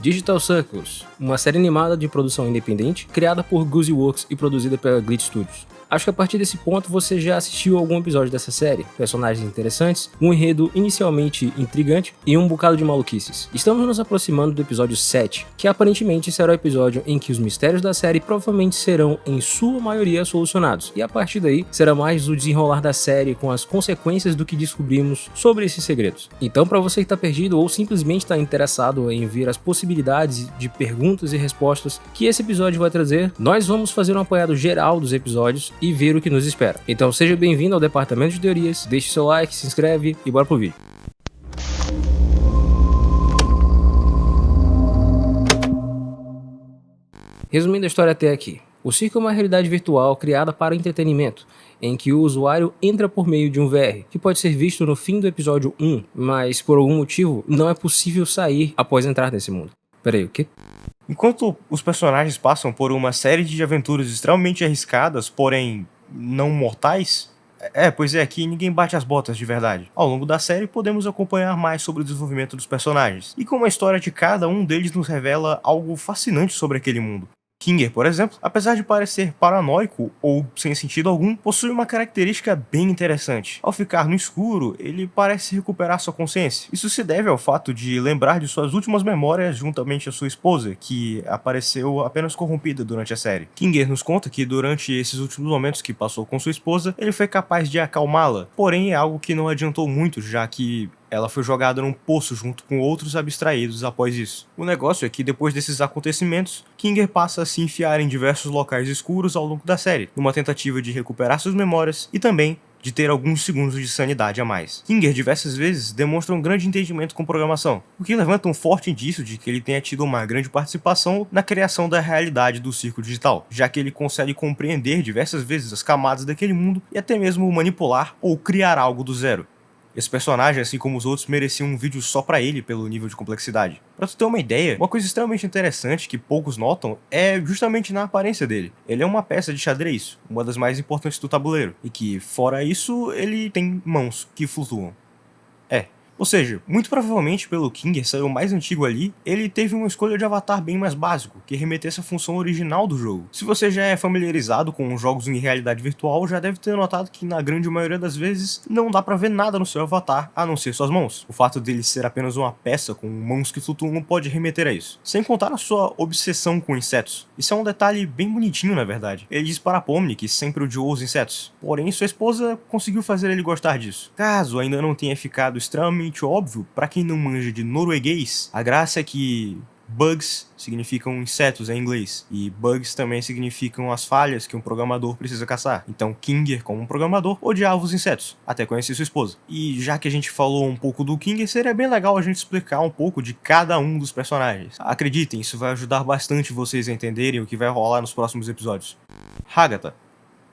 Digital Circus, uma série animada de produção independente, criada por Guzi Works e produzida pela Glitch Studios. Acho que a partir desse ponto você já assistiu algum episódio dessa série, personagens interessantes, um enredo inicialmente intrigante e um bocado de maluquices. Estamos nos aproximando do episódio 7, que aparentemente será o episódio em que os mistérios da série provavelmente serão em sua maioria solucionados, e a partir daí será mais o desenrolar da série com as consequências do que descobrimos sobre esses segredos. Então, para você que está perdido ou simplesmente está interessado em ver as possibilidades de perguntas e respostas que esse episódio vai trazer, nós vamos fazer um apanhado geral dos episódios e ver o que nos espera. Então seja bem-vindo ao Departamento de Teorias, deixe seu like, se inscreve e bora pro vídeo. Resumindo a história até aqui, o circo é uma realidade virtual criada para entretenimento, em que o usuário entra por meio de um VR, que pode ser visto no fim do episódio 1, mas por algum motivo não é possível sair após entrar nesse mundo. Peraí, o quê? Enquanto os personagens passam por uma série de aventuras extremamente arriscadas, porém não mortais, aqui ninguém bate as botas de verdade. Ao longo da série podemos acompanhar mais sobre o desenvolvimento dos personagens, e como a história de cada um deles nos revela algo fascinante sobre aquele mundo. Kinger, por exemplo, apesar de parecer paranoico ou sem sentido algum, possui uma característica bem interessante. Ao ficar no escuro, ele parece recuperar sua consciência. Isso se deve ao fato de lembrar de suas últimas memórias juntamente à sua esposa, que apareceu apenas corrompida durante a série. Kinger nos conta que durante esses últimos momentos que passou com sua esposa, ele foi capaz de acalmá-la, porém é algo que não adiantou muito, já que ela foi jogada num poço junto com outros abstraídos após isso. O negócio é que depois desses acontecimentos, Kinger passa a se enfiar em diversos locais escuros ao longo da série, numa tentativa de recuperar suas memórias e também de ter alguns segundos de sanidade a mais. Kinger diversas vezes demonstra um grande entendimento com programação, o que levanta um forte indício de que ele tenha tido uma grande participação na criação da realidade do circo digital, já que ele consegue compreender diversas vezes as camadas daquele mundo e até mesmo manipular ou criar algo do zero. Esse personagem, assim como os outros, merecia um vídeo só pra ele pelo nível de complexidade. Pra tu ter uma ideia, uma coisa extremamente interessante que poucos notam é justamente na aparência dele. Ele é uma peça de xadrez, uma das mais importantes do tabuleiro, e que, fora isso, ele tem mãos que flutuam. Ou seja, muito provavelmente pelo Kinger ser o mais antigo ali, ele teve uma escolha de avatar bem mais básico, que remetesse à função original do jogo. Se você já é familiarizado com jogos em realidade virtual, já deve ter notado que na grande maioria das vezes não dá pra ver nada no seu avatar, a não ser suas mãos. O fato dele ser apenas uma peça com mãos que flutuam pode remeter a isso. Sem contar a sua obsessão com insetos. Isso é um detalhe bem bonitinho, na verdade. Ele diz para Pomni que sempre odiou os insetos, porém sua esposa conseguiu fazer ele gostar disso. Caso ainda não tenha ficado extremamente óbvio, para quem não manja de norueguês, a graça é que bugs significam insetos em inglês, e bugs também significam as falhas que um programador precisa caçar. Então Kinger, como um programador, odiava os insetos, até conhecer sua esposa. E já que a gente falou um pouco do Kinger, seria bem legal a gente explicar um pouco de cada um dos personagens. Acreditem, isso vai ajudar bastante vocês a entenderem o que vai rolar nos próximos episódios. Hagatha.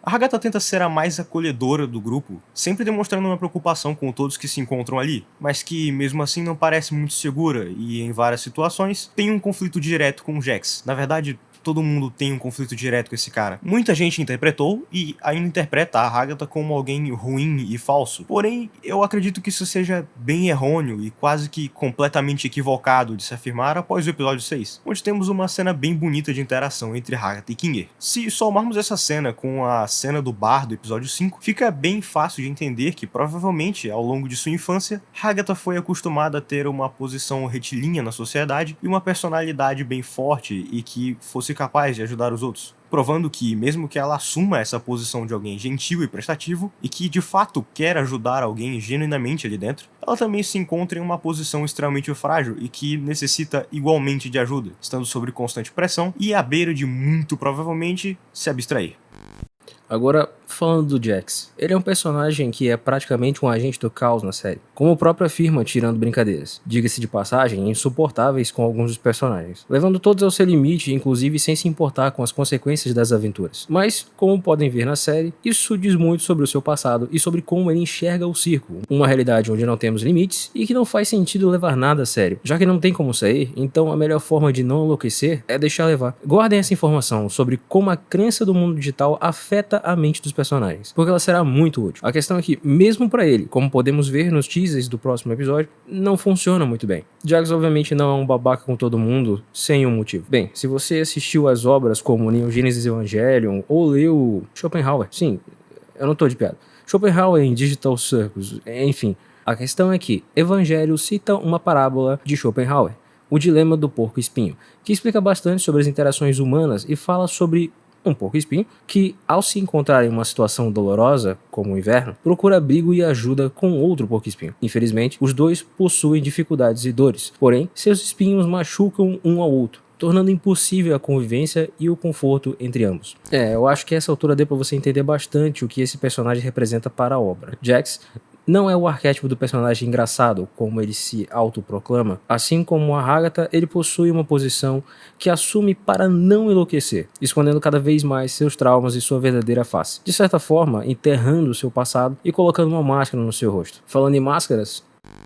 A Hagatha tenta ser a mais acolhedora do grupo, sempre demonstrando uma preocupação com todos que se encontram ali, mas que mesmo assim não parece muito segura e em várias situações tem um conflito direto com Jax. Na verdade, todo mundo tem um conflito direto com esse cara. Muita gente interpretou e ainda interpreta a Hagatha como alguém ruim e falso, porém eu acredito que isso seja bem errôneo e quase que completamente equivocado de se afirmar após o episódio 6, onde temos uma cena bem bonita de interação entre Hagatha e Kinger. Se somarmos essa cena com a cena do bar do episódio 5, fica bem fácil de entender que provavelmente ao longo de sua infância, Hagatha foi acostumada a ter uma posição retilínea na sociedade e uma personalidade bem forte e que fosse capaz de ajudar os outros, provando que, mesmo que ela assuma essa posição de alguém gentil e prestativo, e que de fato quer ajudar alguém genuinamente ali dentro, ela também se encontra em uma posição extremamente frágil e que necessita igualmente de ajuda, estando sob constante pressão e à beira de muito provavelmente se abstrair. Agora, falando do Jax, ele é um personagem que é praticamente um agente do caos na série, como o próprio afirma tirando brincadeiras, diga-se de passagem, insuportáveis com alguns dos personagens, levando todos ao seu limite, inclusive sem se importar com as consequências das aventuras. Mas, como podem ver na série, isso diz muito sobre o seu passado e sobre como ele enxerga o circo, uma realidade onde não temos limites e que não faz sentido levar nada a sério, já que não tem como sair, então a melhor forma de não enlouquecer é deixar levar. Guardem essa informação sobre como a crença do mundo digital afeta a mente dos personagens, porque ela será muito útil. A questão é que, mesmo pra ele, como podemos ver nos teasers do próximo episódio, não funciona muito bem. Jax obviamente não é um babaca com todo mundo, sem um motivo. Bem, se você assistiu às obras como Neon Genesis Evangelion ou leu Schopenhauer, sim, eu não tô de piada, Schopenhauer em Digital Circus, enfim, a questão é que Evangelho cita uma parábola de Schopenhauer, o dilema do porco-espinho, que explica bastante sobre as interações humanas e fala sobre um porco-espinho que, ao se encontrar em uma situação dolorosa, como o inverno, procura abrigo e ajuda com outro porco-espinho. Infelizmente, os dois possuem dificuldades e dores, porém, seus espinhos machucam um ao outro, tornando impossível a convivência e o conforto entre ambos. Eu acho que essa altura deu pra você entender bastante o que esse personagem representa para a obra. Jax não é o arquétipo do personagem engraçado, como ele se autoproclama. Assim como a Agatha, ele possui uma posição que assume para não enlouquecer, escondendo cada vez mais seus traumas e sua verdadeira face. De certa forma, enterrando seu passado e colocando uma máscara no seu rosto. Falando em máscaras,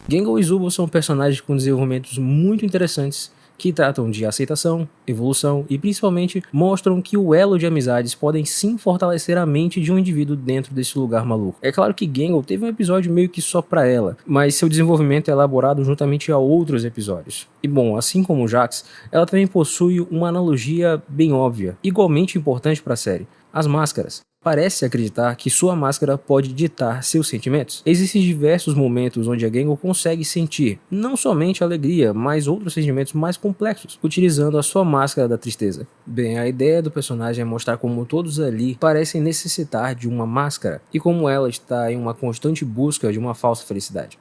Gengo e Zubul são personagens com desenvolvimentos muito interessantes que tratam de aceitação, evolução e principalmente mostram que o elo de amizades podem sim fortalecer a mente de um indivíduo dentro desse lugar maluco. É claro que Gengo teve um episódio meio que só pra ela, mas seu desenvolvimento é elaborado juntamente a outros episódios. E bom, assim como Jax, ela também possui uma analogia bem óbvia, igualmente importante para a série: as máscaras. Parece acreditar que sua máscara pode ditar seus sentimentos. Existem diversos momentos onde a Gengo consegue sentir não somente alegria, mas outros sentimentos mais complexos, utilizando a sua máscara da tristeza. Bem, a ideia do personagem é mostrar como todos ali parecem necessitar de uma máscara e como ela está em uma constante busca de uma falsa felicidade.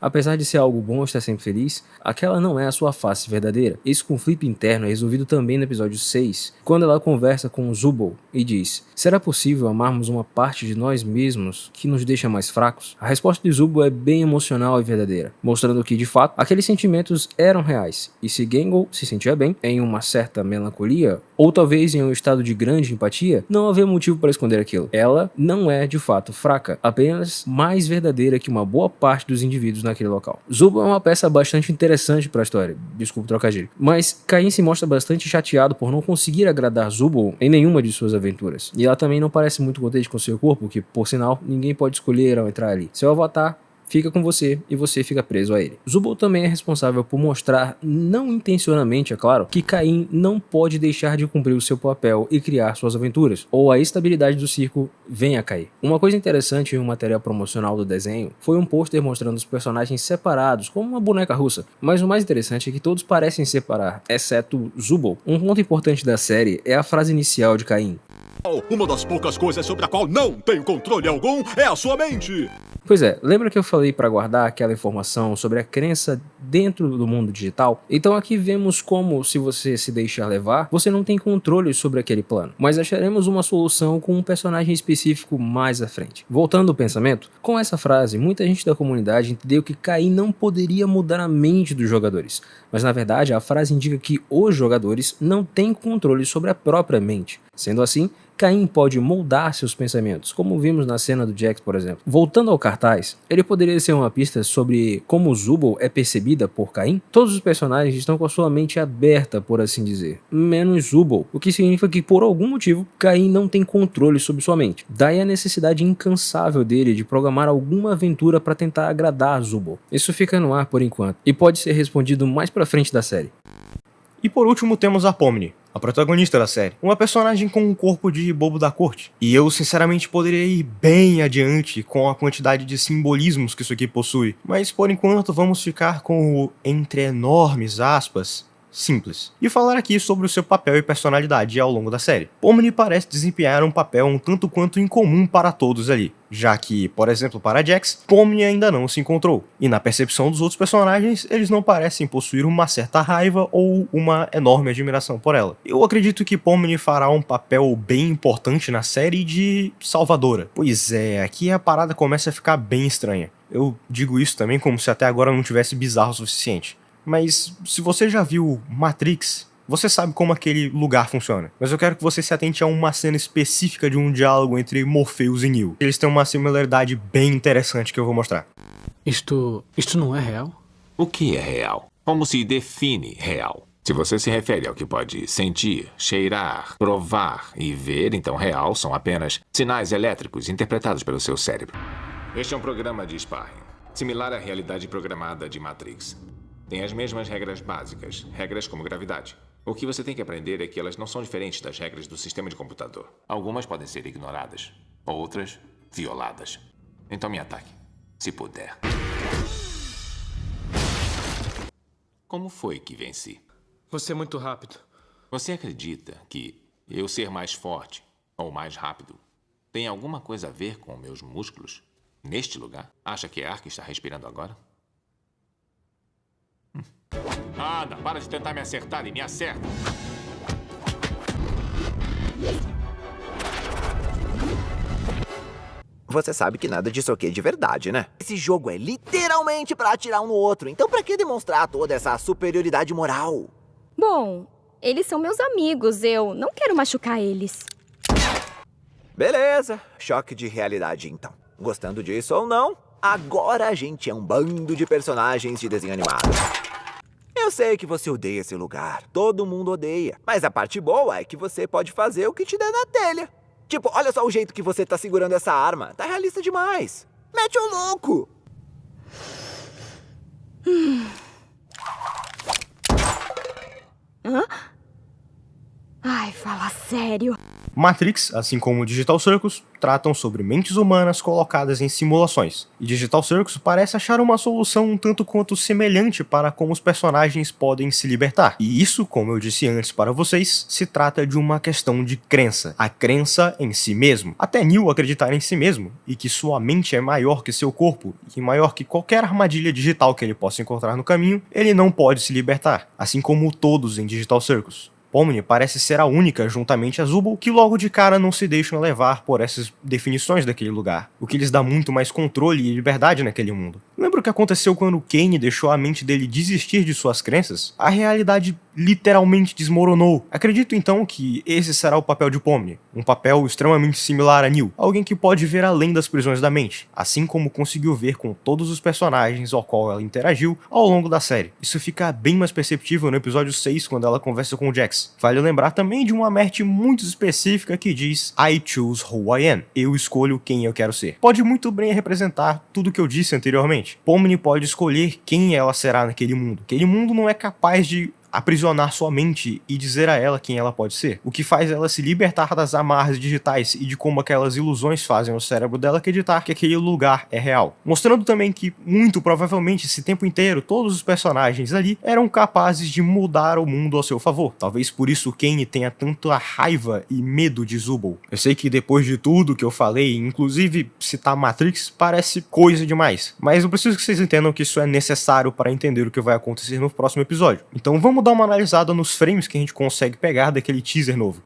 Apesar de ser algo bom estar sempre feliz, aquela não é a sua face verdadeira. Esse conflito interno é resolvido também no episódio 6, quando ela conversa com Zubul e diz: será possível amarmos uma parte de nós mesmos que nos deixa mais fracos? A resposta de Zubul é bem emocional e verdadeira, mostrando que, de fato, aqueles sentimentos eram reais, e se Gengo se sentia bem, em uma certa melancolia, ou talvez em um estado de grande empatia, não havia motivo para esconder aquilo. Ela não é, de fato, fraca, apenas mais verdadeira que uma boa parte dos indivíduos naquele local. Zubul é uma peça bastante interessante para a história, desculpa o trocadilho, mas Caim se mostra bastante chateado por não conseguir agradar Zubul em nenhuma de suas aventuras, e ela também não parece muito contente com seu corpo, que, por sinal, ninguém pode escolher ao entrar ali. Seu avatar fica com você e você fica preso a ele. Zubul também é responsável por mostrar, não intencionalmente é claro, que Caim não pode deixar de cumprir o seu papel e criar suas aventuras, ou a estabilidade do circo venha a cair. Uma coisa interessante em um material promocional do desenho foi um pôster mostrando os personagens separados, como uma boneca russa, mas o mais interessante é que todos parecem separar, exceto Zubul. Um ponto importante da série é a frase inicial de Caim: uma das poucas coisas sobre a qual não tenho controle algum é a sua mente. Pois é, lembra que eu falei para guardar aquela informação sobre a crença dentro do mundo digital? Então aqui vemos como, se você se deixar levar, você não tem controle sobre aquele plano, mas acharemos uma solução com um personagem específico mais à frente. Voltando ao pensamento, com essa frase, muita gente da comunidade entendeu que Caim não poderia mudar a mente dos jogadores, mas na verdade a frase indica que os jogadores não têm controle sobre a própria mente. Sendo assim, Caim pode moldar seus pensamentos, como vimos na cena do Jax, por exemplo. Voltando ao cartaz, ele poderia ser uma pista sobre como Zubul é percebida por Caim? Todos os personagens estão com a sua mente aberta, por assim dizer, menos Zubul, o que significa que, por algum motivo, Caim não tem controle sobre sua mente. Daí a necessidade incansável dele de programar alguma aventura para tentar agradar Zubul. Isso fica no ar por enquanto, e pode ser respondido mais pra frente da série. E por último temos a Pomni, a protagonista da série, uma personagem com um corpo de bobo da corte. E eu sinceramente poderia ir bem adiante com a quantidade de simbolismos que isso aqui possui, mas por enquanto vamos ficar com o, entre enormes aspas, simples, e falar aqui sobre o seu papel e personalidade ao longo da série. Pomni parece desempenhar um papel um tanto quanto incomum para todos ali, já que, por exemplo, para Jax, Pomni ainda não se encontrou, e na percepção dos outros personagens, eles não parecem possuir uma certa raiva ou uma enorme admiração por ela. Eu acredito que Pomni fará um papel bem importante na série de salvadora. Pois é, aqui a parada começa a ficar bem estranha. Eu digo isso também como se até agora não tivesse bizarro o suficiente. Mas se você já viu Matrix, você sabe como aquele lugar funciona. Mas eu quero que você se atente a uma cena específica de um diálogo entre Morpheus e Neo. Eles têm uma similaridade bem interessante que eu vou mostrar. Isto não é real? O que é real? Como se define real? Se você se refere ao que pode sentir, cheirar, provar e ver, então real são apenas sinais elétricos interpretados pelo seu cérebro. Este é um programa de sparring, similar à realidade programada de Matrix. Tem as mesmas regras básicas, regras como gravidade. O que você tem que aprender é que elas não são diferentes das regras do sistema de computador. Algumas podem ser ignoradas, outras violadas. Então me ataque, se puder. Como foi que venci? Você é muito rápido. Você acredita que eu ser mais forte ou mais rápido tem alguma coisa a ver com meus músculos neste lugar? Acha que é ar que está respirando agora? Anda, para de tentar me acertar e me acerta. Você sabe que nada disso aqui é de verdade, né? Esse jogo é literalmente pra atirar um no outro, então pra que demonstrar toda essa superioridade moral? Bom, eles são meus amigos, eu não quero machucar eles. Beleza, choque de realidade então. Gostando disso ou não, agora a gente é um bando de personagens de desenho animado. Eu sei que você odeia esse lugar, todo mundo odeia. Mas a parte boa é que você pode fazer o que te der na telha. Tipo, olha só o jeito que você tá segurando essa arma, tá realista demais. Mete o louco! Hã? Ai, fala sério. Matrix, assim como Digital Circus, tratam sobre mentes humanas colocadas em simulações. E Digital Circus parece achar uma solução um tanto quanto semelhante para como os personagens podem se libertar. E isso, como eu disse antes para vocês, se trata de uma questão de crença. A crença em si mesmo. Até Neo acreditar em si mesmo, e que sua mente é maior que seu corpo, e maior que qualquer armadilha digital que ele possa encontrar no caminho, ele não pode se libertar. Assim como todos em Digital Circus. Pomni parece ser a única, juntamente a Zubul, que logo de cara não se deixam levar por essas definições daquele lugar, o que lhes dá muito mais controle e liberdade naquele mundo. Lembra o que aconteceu quando Kane deixou a mente dele desistir de suas crenças? A realidade literalmente desmoronou. Acredito então que esse será o papel de Pomni, um papel extremamente similar a Neo, alguém que pode ver além das prisões da mente, assim como conseguiu ver com todos os personagens ao qual ela interagiu ao longo da série. Isso fica bem mais perceptível no episódio 6, quando ela conversa com o Jax. Vale lembrar também de uma Mert muito específica que diz I choose who I am. Eu escolho quem eu quero ser. Pode muito bem representar tudo que eu disse anteriormente. Pomni pode escolher quem ela será naquele mundo. Aquele mundo não é capaz de aprisionar sua mente e dizer a ela quem ela pode ser, o que faz ela se libertar das amarras digitais e de como aquelas ilusões fazem o cérebro dela acreditar que aquele lugar é real, mostrando também que, muito provavelmente, esse tempo inteiro, todos os personagens ali eram capazes de mudar o mundo ao seu favor. Talvez por isso Kane tenha tanta raiva e medo de Zubul. Eu sei que depois de tudo que eu falei, inclusive citar Matrix, parece coisa demais, mas eu preciso que vocês entendam que isso é necessário para entender o que vai acontecer no próximo episódio. Então vamos dar uma analisada nos frames que a gente consegue pegar daquele teaser novo.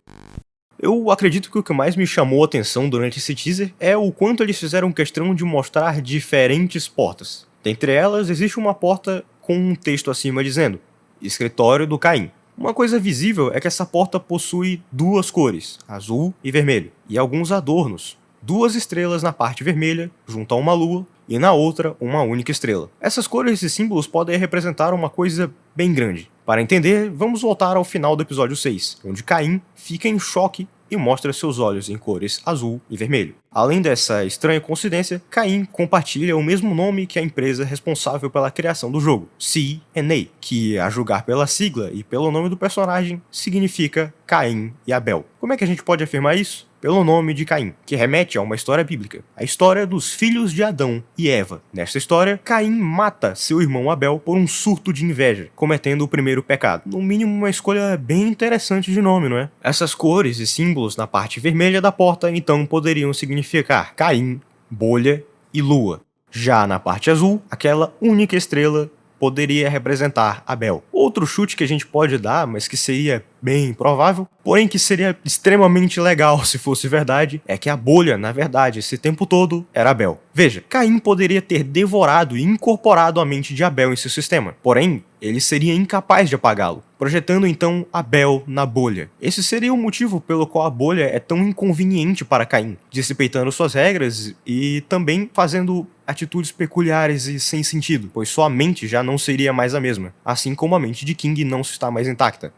Eu acredito que o que mais me chamou a atenção durante esse teaser é o quanto eles fizeram questão de mostrar diferentes portas. Dentre elas, existe uma porta com um texto acima dizendo Escritório do Caim. Uma coisa visível é que essa porta possui duas cores, azul e vermelho, e alguns adornos. 2 estrelas na parte vermelha, junto a uma lua, e na outra, uma única estrela. Essas cores e símbolos podem representar uma coisa bem grande. Para entender, vamos voltar ao final do episódio 6, onde Caim fica em choque e mostra seus olhos em cores azul e vermelho. Além dessa estranha coincidência, Caim compartilha o mesmo nome que a empresa responsável pela criação do jogo, C&A, que, a julgar pela sigla e pelo nome do personagem, significa Caim e Abel. Como é que a gente pode afirmar isso? Pelo nome de Caim, que remete a uma história bíblica, a história dos filhos de Adão e Eva. Nesta história, Caim mata seu irmão Abel por um surto de inveja, cometendo o primeiro pecado. No mínimo, uma escolha bem interessante de nome, não é? Essas cores e símbolos na parte vermelha da porta, então, poderiam significar Caim, bolha e lua. Já na parte azul, aquela única estrela poderia representar Abel. Outro chute que a gente pode dar, mas que seria bem improvável, porém que seria extremamente legal se fosse verdade, é que a bolha, na verdade, esse tempo todo, era Abel. Veja, Caim poderia ter devorado e incorporado a mente de Abel em seu sistema, porém, ele seria incapaz de apagá-lo, projetando então Abel na bolha. Esse seria o motivo pelo qual a bolha é tão inconveniente para Caim, desrespeitando suas regras e também fazendo atitudes peculiares e sem sentido, pois sua mente já não seria mais a mesma, assim como a mente de King não está mais intacta.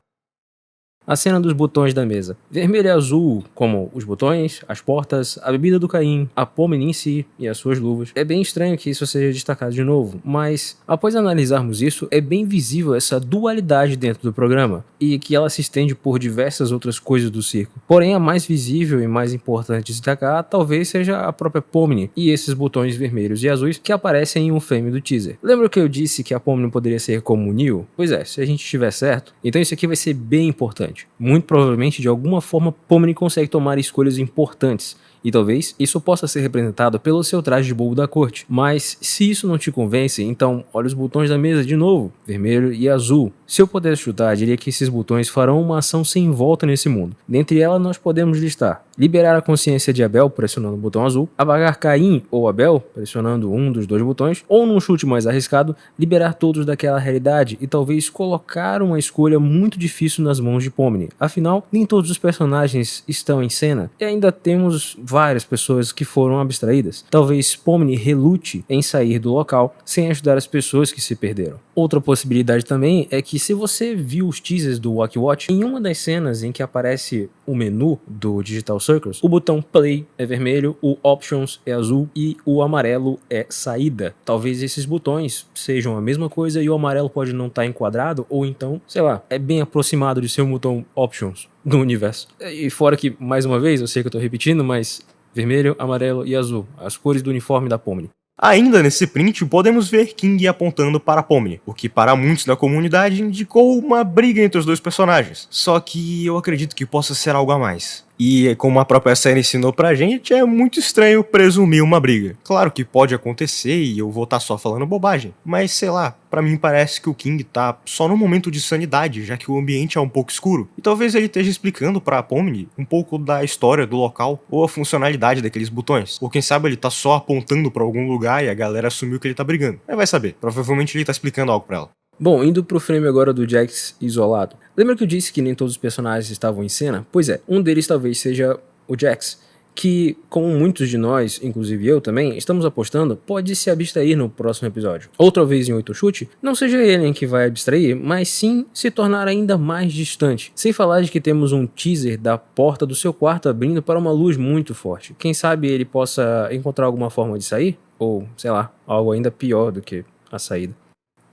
A cena dos botões da mesa. Vermelho e azul, como os botões, as portas, a bebida do Caim, a Pomni em si e as suas luvas. É bem estranho que isso seja destacado de novo, mas após analisarmos isso, é bem visível essa dualidade dentro do programa, e que ela se estende por diversas outras coisas do circo. Porém, a mais visível e mais importante de destacar talvez seja a própria Pomni e esses botões vermelhos e azuis que aparecem em um frame do teaser. Lembra que eu disse que a Pomni poderia ser como o Neo? Pois é, se a gente estiver certo, então isso aqui vai ser bem importante. Muito provavelmente, de alguma forma, Pomni consegue tomar escolhas importantes, e talvez isso possa ser representado pelo seu traje de bobo da corte. Mas se isso não te convence, então olha os botões da mesa de novo, vermelho e azul. Se eu pudesse chutar, diria que esses botões farão uma ação sem volta nesse mundo. Dentre elas nós podemos listar: liberar a consciência de Abel pressionando o botão azul, apagar Caim ou Abel pressionando um dos dois botões, ou num chute mais arriscado, liberar todos daquela realidade e talvez colocar uma escolha muito difícil nas mãos de Pomni. Afinal, nem todos os personagens estão em cena e ainda temos várias pessoas que foram abstraídas. Talvez Pomni relute em sair do local sem ajudar as pessoas que se perderam. Outra possibilidade também é que, se você viu os teasers do Walk Watch, em uma das cenas em que aparece o menu do Digital Circus, o botão Play é vermelho, o Options é azul e o amarelo é saída. Talvez esses botões sejam a mesma coisa e o amarelo pode não estar enquadrado, ou então, sei lá, é bem aproximado de ser um botão Options do universo. E fora que, mais uma vez, eu sei que eu tô repetindo, mas vermelho, amarelo e azul, as cores do uniforme da Pomni. Ainda nesse print, podemos ver King apontando para Pomni, o que para muitos da comunidade indicou uma briga entre os dois personagens. Só que eu acredito que possa ser algo a mais. E como a própria série ensinou pra gente, é muito estranho presumir uma briga. Claro que pode acontecer e eu vou estar só falando bobagem, mas sei lá, pra mim parece que o King tá só num momento de sanidade, já que o ambiente é um pouco escuro. E talvez ele esteja explicando pra Pomni um pouco da história do local ou a funcionalidade daqueles botões. Ou quem sabe ele tá só apontando pra algum lugar e a galera assumiu que ele tá brigando. Mas vai saber, provavelmente ele tá explicando algo pra ela. Bom, indo pro frame agora do Jax isolado. Lembra que eu disse que nem todos os personagens estavam em cena? Pois é, um deles talvez seja o Jax, que, como muitos de nós, inclusive eu também, estamos apostando, pode se abstrair no próximo episódio. Ou talvez em 8 chute, não seja ele em que vai abstrair, mas sim se tornar ainda mais distante. Sem falar de que temos um teaser da porta do seu quarto abrindo para uma luz muito forte. Quem sabe ele possa encontrar alguma forma de sair? Ou, sei lá, algo ainda pior do que a saída.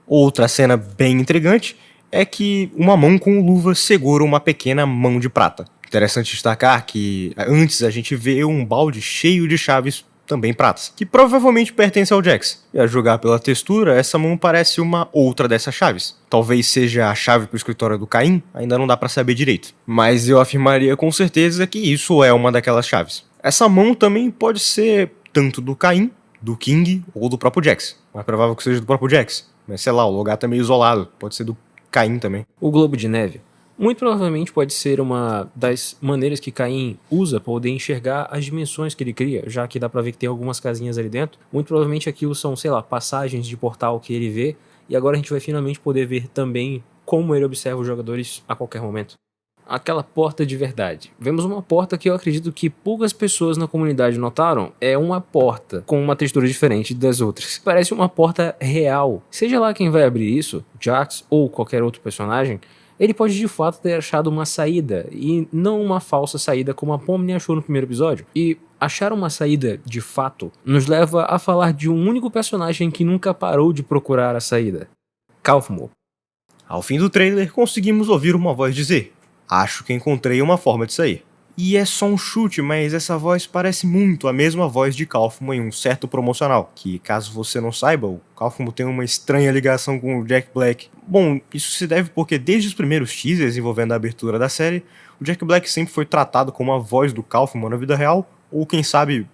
Outra cena bem intrigante é que uma mão com luva segura uma pequena mão de prata. Interessante destacar que antes a gente vê um balde cheio de chaves também pratas, que provavelmente pertence ao Jax. E a julgar pela textura, essa mão parece uma outra dessas chaves. Talvez seja a chave para o escritório do Caim, ainda não dá para saber direito. Mas eu afirmaria com certeza que isso é uma daquelas chaves. Essa mão também pode ser tanto do Caim, do King ou do próprio Jax. Mais provável que seja do próprio Jax. Mas sei lá, o lugar tá meio isolado. Pode ser do Caim também. O globo de neve. Muito provavelmente pode ser uma das maneiras que Caim usa para poder enxergar as dimensões que ele cria, já que dá pra ver que tem algumas casinhas ali dentro. Muito provavelmente aquilo são, sei lá, passagens de portal que ele vê, e agora a gente vai finalmente poder ver também como ele observa os jogadores a qualquer momento. Aquela porta de verdade. Vemos uma porta que eu acredito que poucas pessoas na comunidade notaram. É uma porta com uma textura diferente das outras. Parece uma porta real. Seja lá quem vai abrir isso, Jax ou qualquer outro personagem, ele pode de fato ter achado uma saída, e não uma falsa saída como a Pomni achou no primeiro episódio. E achar uma saída de fato nos leva a falar de um único personagem que nunca parou de procurar a saída: Kaufmo. Ao fim do trailer, conseguimos ouvir uma voz dizer: "Acho que encontrei uma forma de sair." E é só um chute, mas essa voz parece muito a mesma voz de Kaufman em um certo promocional, que, caso você não saiba, o Kaufman tem uma estranha ligação com o Jack Black. Bom, isso se deve porque desde os primeiros teasers envolvendo a abertura da série, o Jack Black sempre foi tratado como a voz do Kaufman na vida real, ou quem sabe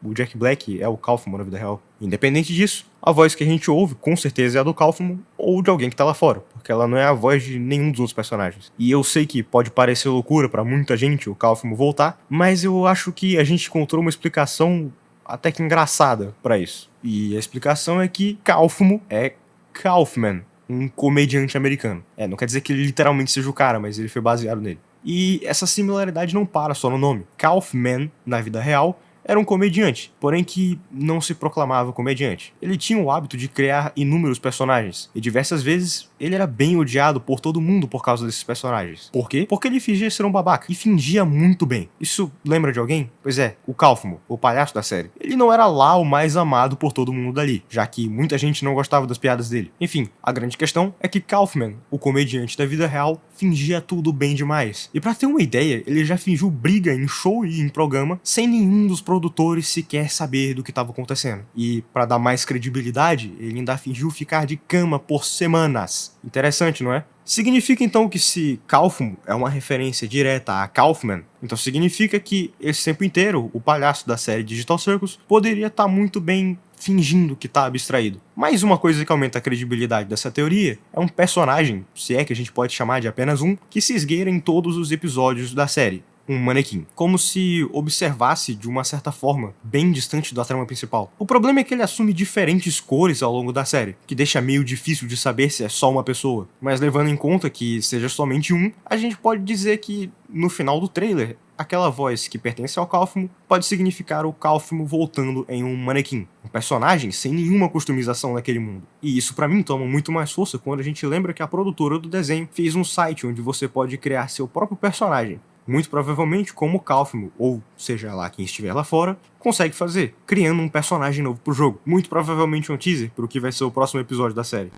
o Jack Black é o Kaufman na vida real. Independente disso, a voz que a gente ouve com certeza é a do Kaufman ou de alguém que tá lá fora, porque ela não é a voz de nenhum dos outros personagens. E eu sei que pode parecer loucura pra muita gente o Kaufman voltar, mas eu acho que a gente encontrou uma explicação até que engraçada pra isso. E a explicação é que Kaufman é Kaufman, um comediante americano. Não quer dizer que ele literalmente seja o cara, mas ele foi baseado nele. E essa similaridade não para só no nome. Kaufman, na vida real, era um comediante, porém que não se proclamava comediante. Ele tinha o hábito de criar inúmeros personagens, e diversas vezes ele era bem odiado por todo mundo por causa desses personagens. Por quê? Porque ele fingia ser um babaca, e fingia muito bem. Isso lembra de alguém? Pois é, o Kaufman, o palhaço da série. Ele não era lá o mais amado por todo mundo dali, já que muita gente não gostava das piadas dele. Enfim, a grande questão é que Kaufman, o comediante da vida real, fingia tudo bem demais. E pra ter uma ideia, ele já fingiu briga em show e em programa, sem nenhum dos produtores sequer saber do que estava acontecendo. E para dar mais credibilidade, ele ainda fingiu ficar de cama por semanas. Interessante, não é? Significa então que se Kaufman é uma referência direta a Kaufman, então significa que esse tempo inteiro o palhaço da série Digital Circus poderia estar muito bem fingindo que tá abstraído. Mais uma coisa que aumenta a credibilidade dessa teoria é um personagem, se é que a gente pode chamar de apenas um, que se esgueira em todos os episódios da série. Um manequim, como se observasse de uma certa forma, bem distante da trama principal. O problema é que ele assume diferentes cores ao longo da série, que deixa meio difícil de saber se é só uma pessoa, mas levando em conta que seja somente um, a gente pode dizer que, no final do trailer, aquela voz que pertence ao Kaufman pode significar o Kaufman voltando em um manequim, um personagem sem nenhuma customização naquele mundo. E isso pra mim toma muito mais força quando a gente lembra que a produtora do desenho fez um site onde você pode criar seu próprio personagem. Muito provavelmente como o Kaufman, ou seja lá quem estiver lá fora, consegue fazer, criando um personagem novo pro jogo. Muito provavelmente um teaser pro que vai ser o próximo episódio da série.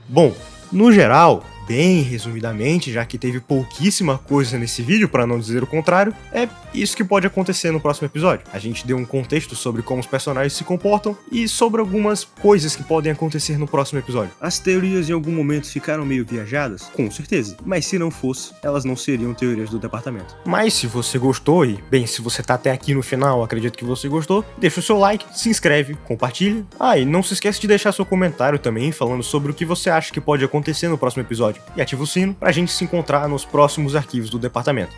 Bom, no geral, bem resumidamente, já que teve pouquíssima coisa nesse vídeo, para não dizer o contrário, é isso que pode acontecer no próximo episódio. A gente deu um contexto sobre como os personagens se comportam e sobre algumas coisas que podem acontecer no próximo episódio. As teorias em algum momento ficaram meio viajadas? Com certeza, mas se não fosse, elas não seriam teorias do departamento. Mas se você gostou, e bem, se você tá até aqui no final, acredito que você gostou, deixa o seu like, se inscreve, compartilha. E não se esquece de deixar seu comentário também, falando sobre o que você acha que pode acontecer no próximo episódio. E ativa o sino pra gente se encontrar nos próximos arquivos do departamento.